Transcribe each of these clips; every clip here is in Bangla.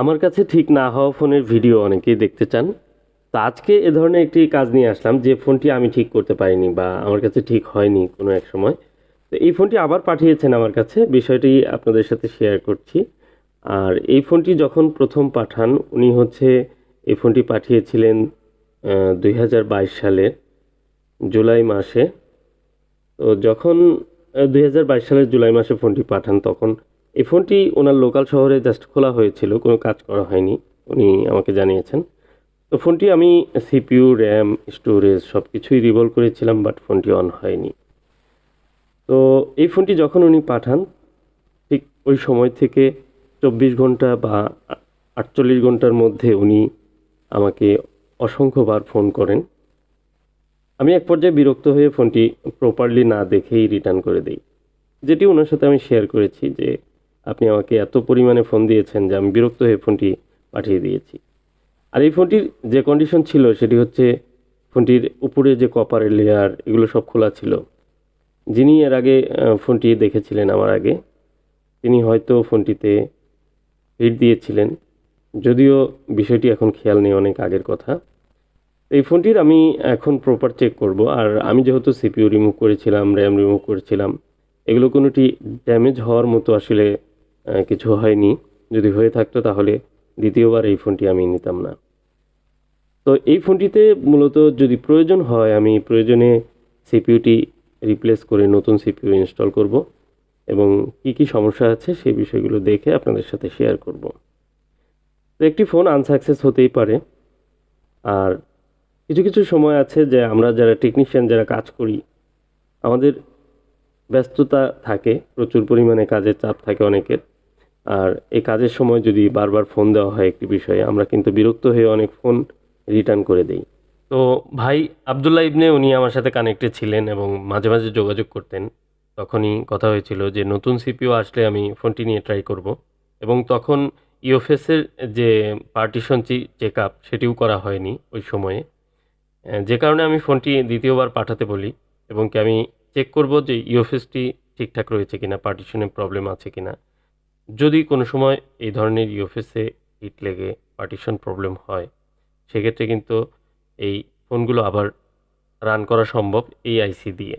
আমার কাছে ঠিক না হওয়া ফোনের ভিডিও অনেকেই দেখতে চান। তো আজকে এ ধরনের একটি কাজ নিয়ে আসলাম যে ফোনটি আমি ঠিক করতে পারিনি বা আমার কাছে ঠিক হয়নি কোনো এক সময়। তো এই ফোনটি আবার পাঠিয়েছেন আমার কাছে। বিষয়টি আপনাদের সাথে শেয়ার করছি। আর এই ফোনটি যখন ১ম পাঠান উনি হচ্ছে এই ফোনটি পাঠিয়েছিলেন ২০২২ সালের জুলাই মাসে। তো যখন ২০২২ সালের জুলাই মাসে ফোনটি পাঠান তখন এই ফোনটি ওনার লোকাল শহরে জাস্ট খোলা হয়েছিল, কোনো কাজ করা হয়নি। উনি আমাকে জানিয়েছেন। তো ফোনটি আমি সিপিইউ, RAM, স্টোরেজ সবকিছুই রিভলভ করেছিলাম বাট ফোনটি অন হয়নি। তো এই ফোনটি যখন উনি পাঠান ঠিক ওই সময় থেকে ২৪ ঘন্টা বা ৪৮ ঘন্টার মধ্যে উনি আমাকে অসংখ্যবার ফোন করেন। আমি এক পর্যায়ে বিরক্ত হয়ে ফোনটি প্রপারলি না দেখেই রিটার্ন করে দেই। যেটি ওনার সাথে আমি শেয়ার করেছি যে, আপনি আমাকে এত পরিমাণে ফোন দিয়েছেন যে আমি বিরক্ত হয়ে ফোনটি পাঠিয়ে দিয়েছি। আর এই ফোনটির যে কন্ডিশন ছিল সেটি হচ্ছে ফোনটির উপরে যে কপারের লেয়ার এগুলো সব খোলা ছিল। যিনি এর আগে ফোনটি দেখেছিলেন আমার আগে, তিনি হয়তো ফোনটিতে হিট দিয়েছিলেন। যদিও বিষয়টি এখন খেয়াল নেই, অনেক আগের কথা। এই ফোনটির আমি এখন প্রপার চেক করব। আর আমি যেহেতু সিপিইউ রিমুভ করেছিলাম, RAM রিমুভ করেছিলাম, এগুলো কোনোটি ড্যামেজ হওয়ার মতো আসলে কিছু হয়নি। যদি হয়ে থাকতো তাহলে দ্বিতীয়বার এই ফোনটি আমি নিতাম না। তো এই ফোনটিতে মূলত যদি প্রয়োজন হয় আমি প্রয়োজনে সিপিইউটি রিপ্লেস করে নতুন সিপিইউ ইনস্টল করব এবং কি সমস্যা আছে সেই বিষয়গুলো দেখে আপনাদের সাথে শেয়ার করব। তো একটি ফোন আনসাকসেস হতেই পারে। আর কিছু সময় আছে যে আমরা যারা টেকনিশিয়ান যারা কাজ করি, আমাদের ব্যস্ততা থাকে, প্রচুর পরিমাণে কাজের চাপ থাকে অনেকের। আর এই কাজের সময় যদি বারবার ফোন দেওয়া হয় একটি বিষয়ে, আমরা কিন্তু বিরক্ত হয়ে অনেক ফোন রিটার্ন করে দেই। তো ভাই আবদুল্লাহ ইবনে উনি আমার সাথে কানেক্টেড ছিলেন এবং মাঝে যোগাযোগ করতেন। তখনই কথা হয়েছিল যে নতুন সিপিইউ আসলে আমি ফোনটি নিয়ে ট্রাই করব এবং তখন ইউএফএসের যে পার্টিশন চেকআপ সেটিও করা হয়নি ওই সময়ে। যে কারণে আমি ফোনটি দ্বিতীয়বার পাঠাতে বলি এবং কি আমি চেক করব যে ইউএফএসটি ঠিকঠাক রয়েছে কিনা, পার্টিশনে প্রবলেম আছে কিনা। যদি কোনো সময় এই ধরনের ইউএফএসে হিট লেগে পার্টিশন প্রবলেম হয়, সেক্ষেত্রে কিন্তু এই ফোনগুলো আবার রান করা সম্ভব এই আইসি দিয়ে।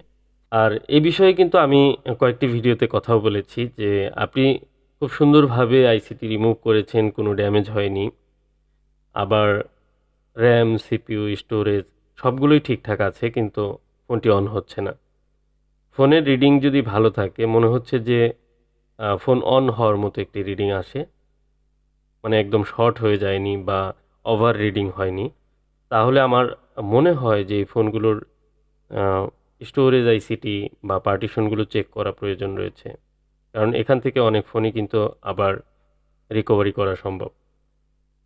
আর এই বিষয়ে কিন্তু আমি কয়েকটি ভিডিওতে কথাও বলেছি যে আপনি খুব সুন্দরভাবে আইসিটি রিমুভ করেছেন, কোনো ড্যামেজ হয়নি। আবার RAM, CPU, স্টোরেজ সবগুলোই ঠিকঠাক আছে কিন্তু ফোনটি অন হচ্ছে না। ফোনের রিডিং যদি ভালো থাকে মনে হচ্ছে যে ফোন অন হওয়ার মতো একটি রিডিং আসে। মানে একদম শর্ট হয়ে যায়নি বা ওভার রিডিং হয়নি। তাহলে আমার মনে হয় যে এই ফোনগুলোর আ স্টোরেজ আইসিটি বা পার্টিশনগুলো চেক করা প্রয়োজন রয়েছে। কারণ এখান থেকে অনেক ফোনই কিন্তু আবার রিকভারি করা সম্ভব।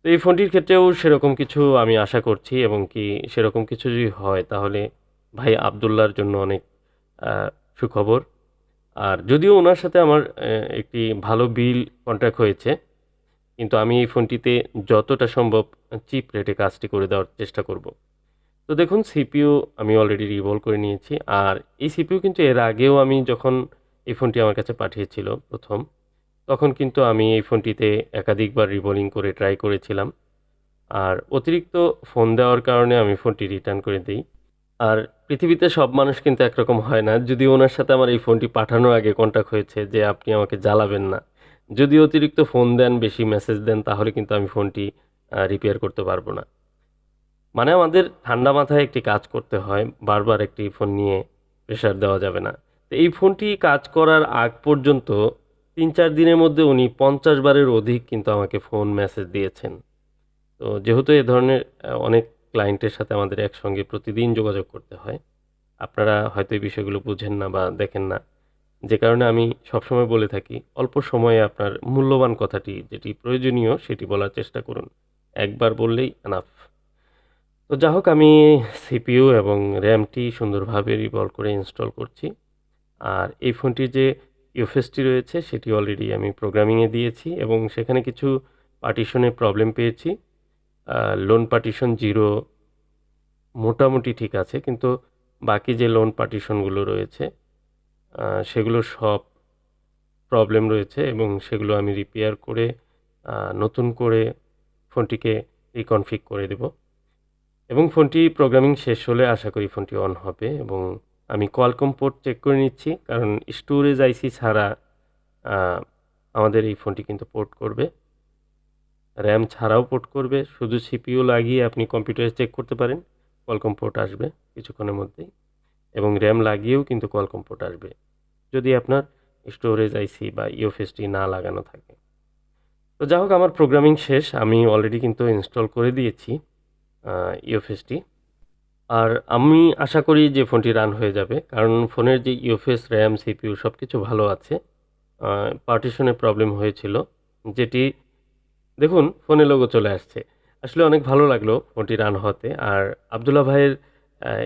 তো এই ফোনটির ক্ষেত্রেও সেরকম কিছু আমি আশা করছি এবং কি সেরকম কিছু যদি হয় তাহলে ভাই আবদুল্লাহর জন্য অনেক আ সুখবর। আর যদিও উনার সাথে আমার একটি ভালো বিল কন্ট্রাক্ট হয়েছে। কিন্তু আমি এই ফোনটিতে যতটা সম্ভব চিপ রেটে কাজটি করে দেওয়ার চেষ্টা করব। তো দেখুন সিপিইউ আমি অলরেডি রিভলভ করে নিয়েছি। আর এই সিপিইউ কিন্তু এর আগেও আমি যখন এই ফোনটি আমার কাছে পাঠিয়েছিল ১ম, তখন কিন্তু আমি এই ফোনটিতে একাধিকবার রিভলিং করে ট্রাই করেছিলাম। আর অতিরিক্ত ফোন দেওয়ার কারণে আমি ফোনটি রিটার্ন করে দেই। আর পৃথিবীতে সব মানুষ কিন্তু একরকম হয় না। যদিও উনার সাথে আমার এই ফোনটি পাঠানোর আগে কনট্যাক্ট হয়েছে যে আপনি আমাকে জ্বালাবেন না। যদি অতিরিক্ত ফোন দেন, বেশি মেসেজ দেন তাহলে কিন্তু আমি ফোনটি রিপেয়ার করতে পারব না। মানে আমাদের ঠান্ডা মাথায় একটি কাজ করতে হয়। বারবার একটি ফোন নিয়ে প্রেশার দেওয়া যাবে না। তো এই ফোনটি কাজ করার আগ পর্যন্ত ৩-৪ দিনের মধ্যে উনি ৫০ বারের অধিক কিন্তু আমাকে ফোন মেসেজ দিয়েছেন। তো যেহেতু এ ধরনের অনেক ক্লায়েন্টের সাথে আমাদের একসঙ্গে প্রতিদিন যোগাযোগ করতে হয়, আপনারা হয়তো এই বিষয়গুলো বুঝেন না বা দেখেন না। যে কারণে আমি সবসময় বলে থাকি, অল্প সময়ে আপনার মূল্যবান কথাটি যেটি প্রয়োজনীয় সেটি বলার চেষ্টা করুন। একবার বললেই এনাফ। তো যা হোক আমি সিপিইউ এবং RAMটি সুন্দরভাবে রিভলভ করে ইনস্টল করছি। আর এই ফোনটির যে ইউএফএসটি রয়েছে সেটি অলরেডি আমি প্রোগ্রামিংয়ে দিয়েছি এবং সেখানে কিছু পার্টিশনে প্রবলেম পেয়েছি। লোন পার্টিশন 0 মোটামুটি ঠিক আছে। কিন্তু বাকি যে লোন পার্টিশনগুলো রয়েছে সেগুলো সব প্রবলেম রয়েছে এবং সেগুলো আমি রিপেয়ার করে নতুন করে ফোনটিকে রিকনফিগ করে দেব এবং ফোনটি প্রোগ্রামিং শেষ হলে আশা করি ফোনটি অন হবে। এবং আমি কোয়ালকম পোর্ট চেক করে নিচ্ছি, কারণ স্টোরেজ আইসি ছাড়া আমাদের এই ফোনটি কিন্তু পোর্ট করবে, র্যাম ছাড়াও পোর্ট করবে। শুধু সিপিইউ লাগিয়ে আপনি কম্পিউটারে চেক করতে পারেন, কোয়ালকম পোর্ট আসবে কিছুক্ষণের মধ্যেই। এবং র্যাম লাগিয়েও কিন্তু কোয়ালকম পোর্ট আসবে যদি আপনার স্টোরেজ আইসি বা ইউএফএসটি না লাগানো থাকে। তো যাই হোক, আমার প্রোগ্রামিং শেষ, আমি অলরেডি কিন্তু ইনস্টল করে দিয়েছি ইউএফএসটি। আর আমি আশা করি যে ফোনটি রান হয়ে যাবে, কারণ ফোনের যে ইউএফএস, র্যাম, সিপিইউ সব কিছু ভালো আছে। পার্টিশনের প্রবলেম হয়েছিল, যেটি দেখুন ফোনে লোগো চলে আসছে। আসলে অনেক ভালো লাগলো ফোনটি রান হতে। আর আব্দুল্লাহ ভাইয়ের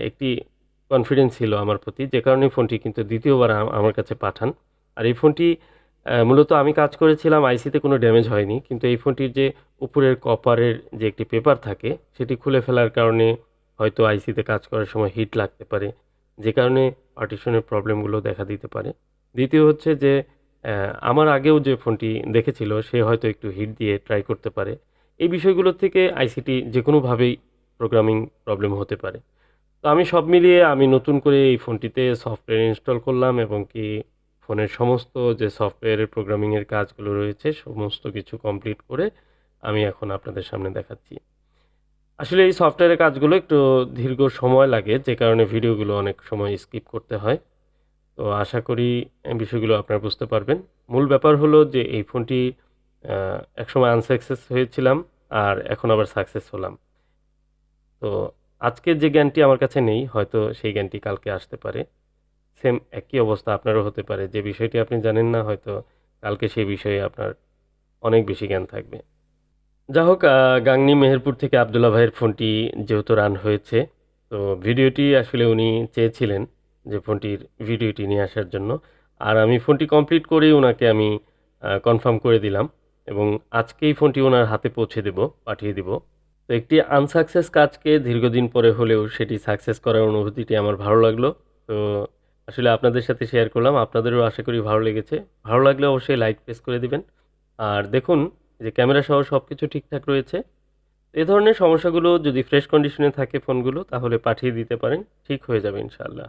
একটি কনফিডেন্স ছিল আমার প্রতি, যে কারণে ফোনটি কিন্তু দ্বিতীয়বার আমার কাছে পাঠান। আর এই ফোনটি মূলত আমি কাজ করেছিলাম, আইসিতে কোনো ড্যামেজ হয়নি, কিন্তু এই ফোনটির যে উপরের কপারের যে একটি পেপার থাকে সেটি খুলে ফেলার কারণে হয়তো আইসিতে কাজ করার সময় হিট লাগতে পারে, যে কারণে পার্টিশনের প্রবলেমগুলো দেখা দিতে পারে। দ্বিতীয় হচ্ছে যে আমার আগেও যে ফোনটি দেখেছিল সে হয়তো একটু হিট দিয়ে ট্রাই করতে পারে। এই বিষয়গুলো থেকে আইসিটি যে কোনোভাবেই প্রোগ্রামিং প্রবলেম হতে পারে। তো আমি সব মিলিয়ে আমি নতুন করে এই ফোনটিতে সফটওয়্যার ইনস্টল করলাম, এবং কি ফোনের সমস্ত যে সফটওয়্যারের প্রোগ্রামিংয়ের কাজগুলো রয়েছে সমস্ত কিছু কমপ্লিট করে আমি এখন আপনাদের সামনে দেখাচ্ছি। আসলে এই সফটওয়্যারের কাজগুলো একটু দীর্ঘ সময় লাগে, যে কারণে ভিডিওগুলো অনেক সময় স্কিপ করতে হয়। তো আশা করি এই বিষয়গুলো আপনারা বুঝতে পারবেন। মূল ব্যাপার হলো যে এই ফোনটি একসময় আনসাকসেস হয়েছিলাম, আর এখন আবার সাকসেস হলাম। তো আজকের যে জ্ঞানটি আমার কাছে নেই, হয়তো সেই জ্ঞানটি কালকে আসতে পারে। সেম একই অবস্থা আপনারও হতে পারে, যে বিষয়টি আপনি জানেন না হয়তো কালকে সেই বিষয়ে আপনার অনেক বেশি জ্ঞান থাকবে। যা হোক, গাংনী মেহেরপুর থেকে আবদুল্লাহ ভাইয়ের ফোনটি যেহেতু রান হয়েছে, তো ভিডিওটি আসলে উনি চেয়েছিলেন যে ফোনটির ভিডিওটি নিয়ে আসার জন্য। আর আমি ফোনটি কমপ্লিট করেই ওনাকে আমি কনফার্ম করে দিলাম, এবং আজকেই ফোনটি ওনার হাতে পৌঁছে দেব, পাঠিয়ে দিব। তো একটি আনসাকসেস কাজকে দীর্ঘদিন পরে হলেও সেটি সাকসেস করার অনুভূতিটি আমার ভালো লাগলো। তো আসলে আপনাদের সাথে শেয়ার করলাম, আপনাদেরও আশা করি ভালো লেগেছে। ভালো লাগলে অবশ্যই লাইক প্রেস করে দিবেন। আর দেখুন যে ক্যামেরা সহ সব কিছু ঠিকঠাক রয়েছে। এ ধরনের সমস্যাগুলো যদি ফ্রেশ কন্ডিশনে থাকে ফোনগুলো, তাহলে পাঠিয়ে দিতে পারেন, ঠিক হয়ে যাবে ইনশাআল্লাহ।